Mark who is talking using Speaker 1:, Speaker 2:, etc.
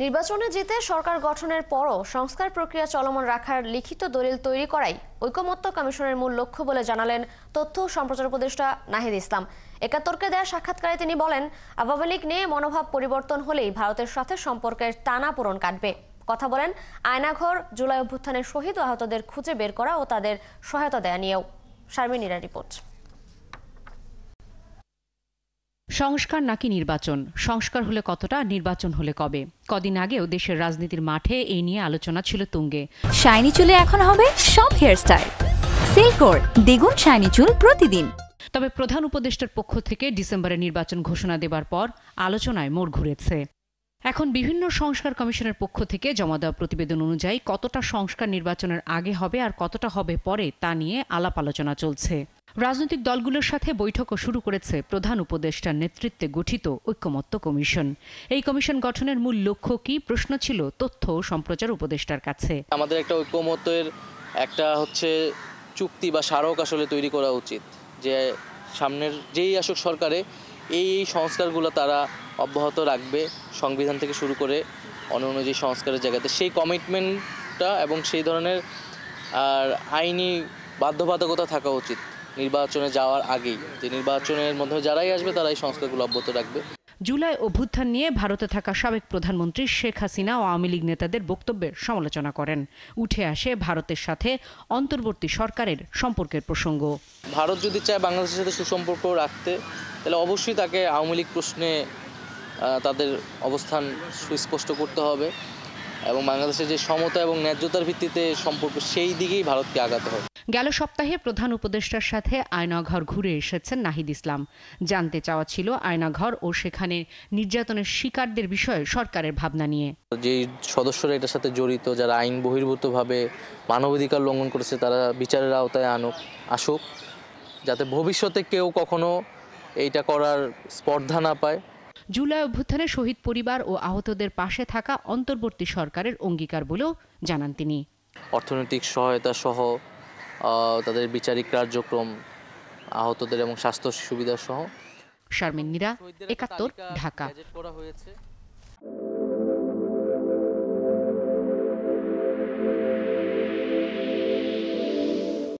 Speaker 1: নির্বাচনে জিতে সরকার গঠনের পরও সংস্কার প্রক্রিয়া চলমান রাখার লিখিত দলিল তৈরি করাই ঐকমত্য কমিশনের মূল লক্ষ্য বলে জানালেন তথ্য ও সম্প্রচার উপদেষ্টা নাহিদ ইসলাম। একাত্তরকে দেয়া সাক্ষাৎকারে তিনি বলেন, আওয়ামী লীগ নিয়ে মনোভাব পরিবর্তন হলেই ভারতের সাথে সম্পর্কের টানাপোড়েন কাটবে। কথা বলেন আয়নাঘর, জুলাই অভ্যুত্থানের শহীদ ও আহতদের খুঁজে বের করা ও তাদের সহায়তা দেয়া নিয়েও। শারমিনীরা রিপোর্ট।
Speaker 2: সংস্কার নাকি নির্বাচন, সংস্কার হলে কতটা, নির্বাচন হলে কবে? কদিন আগেও দেশের রাজনীতির মাঠে এই নিয়ে আলোচনা ছিল তুঙ্গে।
Speaker 3: শাইনি চুলে এখন হবে সব হেয়ারস্টাইল সিল্কোর দ্বিগুণ শাইনি চুল প্রতিদিন।
Speaker 2: তবে প্রধান উপদেষ্টার পক্ষ থেকে ডিসেম্বরে নির্বাচন ঘোষণা দেবার পর আলোচনায় মোড় ঘুরেছে। এখন বিভিন্ন সংস্কার কমিশনের পক্ষ থেকে জমা দেওয়া প্রতিবেদন অনুযায়ী কতটা সংস্কার নির্বাচনের আগে হবে আর কতটা হবে পরে তা নিয়ে আলাপ আলোচনা চলছে। রাজনৈতিক দলগুলোর সাথে বৈঠকও শুরু করেছে প্রধান উপদেষ্টার নেতৃত্বে গঠিত ঐকমত্য কমিশন। এই কমিশন গঠনের মূল লক্ষ্য কি, প্রশ্ন ছিল তথ্য ও সম্প্রচার উপদেষ্টার কাছে।
Speaker 4: আমাদের একটা ঐকমত্যের একটা চুক্তি বা স্মারক আসলে তৈরি করা উচিত, যে সামনের যেই আসুক সরকারে এই সংস্কারগুলো তারা অব্যাহত রাখবে, সংবিধান থেকে শুরু করে অন্য যে সংস্কারের জায়গাতে সেই কমিটমেন্টটা এবং সেই ধরনের আর আইনি বাধ্যবাধকতা থাকা উচিত নির্বাচনে যাওয়ার আগেই, যে নির্বাচনের মধ্যে যারাই আসবে তারা এই সংস্কারগুলো অব্যাহত রাখবে।
Speaker 2: জুলাই অভ্যুত্থান নিয়ে ভারতে থাকা সাবেক প্রধানমন্ত্রী শেখ হাসিনা ও আওয়ামী লীগ নেতাদের বক্তব্যের সমালোচনা করেন। উঠে আসে ভারতের সাথে অন্তর্বর্তী সরকারের সম্পর্কের প্রসঙ্গ।
Speaker 4: ভারত যদি চায় বাংলাদেশের সাথে সুসম্পর্ক রাখতে, তাহলে অবশ্যই তাকে আওয়ামী লীগ প্রশ্নে তাদের অবস্থান সুস্পষ্ট করতে হবে এবং বাংলাদেশের যে সমতা এবং ন্যায্যতার ভিত্তিতে সম্পর্ক, সেই দিকেই ভারতকে আগাতে হবে।
Speaker 2: গেল সপ্তাহে প্রধান উপদেষ্টার সাথে আয়নাঘর ঘুরে এসেছেন নাহিদ ইসলাম। জানতে চাওয়া ছিল আয়নাঘর ও সেখানে নির্যাতনের শিকারদের বিষয়ে সরকারের ভাবনা নিয়ে।
Speaker 4: যে সদস্যরা এটার সাথে জড়িত, যারা আইন বহির্ভূতভাবে মানবাধিকার লঙ্ঘন করেছে, তারা বিচারের আওতায় আসুক, যাতে ভবিষ্যতে কেউ কখনো এইটা করার স্পর্ধা না পায়।
Speaker 2: জুলাই অভ্যুত্থানে শহীদ পরিবার ও আহতদের পাশে থাকা অন্তর্বর্তী সরকারের অঙ্গীকার বলেও জানান তিনি।
Speaker 4: অর্থনৈতিক সহায়তা সহ তাদের বিচারিক কার্যক্রম, আহতদের এবং স্বাস্থ্য সুবিধা সহ।
Speaker 2: শারমিন নীরা, একাত্তর, ঢাকা।